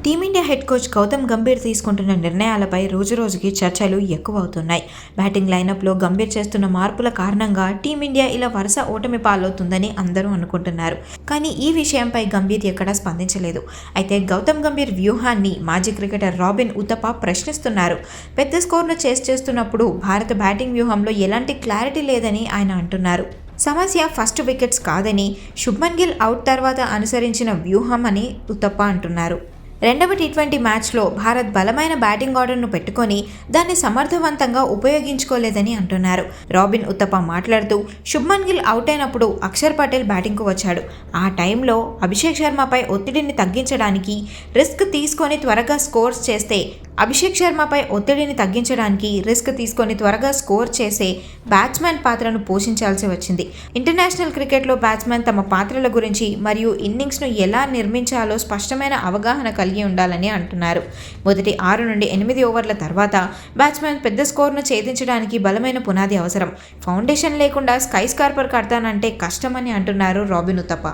Team India head coach Gautam Gambhir తీసుకుంటున్న నిర్ణయాలపై రోజురోజుకి చర్చలు ఎక్కువవుతున్నాయి. బ్యాటింగ్ లైనప్లో గంభీర్ చేస్తున్న మార్పుల కారణంగా టీమిండియా ఇలా వరుస ఓటమి పాలవుతుందని అందరూ అనుకుంటున్నారు. కానీ ఈ విషయంపై గంభీర్ ఎక్కడా స్పందించలేదు. అయితే గౌతమ్ గంభీర్ వ్యూహాన్ని మాజీ క్రికెటర్ రాబిన్ ఉతప్ప ప్రశ్నిస్తున్నారు. పెద్ద స్కోర్ను చేస్తున్నప్పుడు భారత బ్యాటింగ్ వ్యూహంలో ఎలాంటి క్లారిటీ లేదని ఆయన అంటున్నారు. సమస్య ఫస్ట్ వికెట్స్ కాదని, శుభ్మన్ గిల్ అవుట్ తర్వాత అనుసరించిన వ్యూహం అని ఉతప్ప అంటున్నారు. రెండవ టీ20 మ్యాచ్లో భారత్ బలమైన బ్యాటింగ్ ఆర్డర్ను పెట్టుకొని దాన్ని సమర్థవంతంగా ఉపయోగించుకోలేదని అంటున్నారు. రాబిన్ ఉతప్ప మాట్లాడుతూ, శుభ్మన్ గిల్ అవుట్ అయినప్పుడు అక్షర్ పటేల్ బ్యాటింగ్కు వచ్చాడు. ఆ టైంలో అభిషేక్ శర్మపై ఒత్తిడిని తగ్గించడానికి రిస్క్ తీసుకొని త్వరగా స్కోర్ చేసే బ్యాట్స్మెన్ పాత్రను పోషించాల్సి వచ్చింది. ఇంటర్నేషనల్ క్రికెట్లో బ్యాట్స్మెన్ తమ పాత్రల గురించి మరియు ఇన్నింగ్స్ను ఎలా నిర్మించాలో స్పష్టమైన అవగాహన కలిగి ఉండాలని అంటున్నారు. మొదటి 6 నుండి 8 ఓవర్ల తర్వాత బ్యాట్స్మెన్ పెద్ద స్కోర్ను ఛేదించడానికి బలమైన పునాది అవసరం. ఫౌండేషన్ లేకుండా స్కై స్కార్పర్ కడతానంటే కష్టమని అంటున్నారు రాబిన్ ఉతప్ప.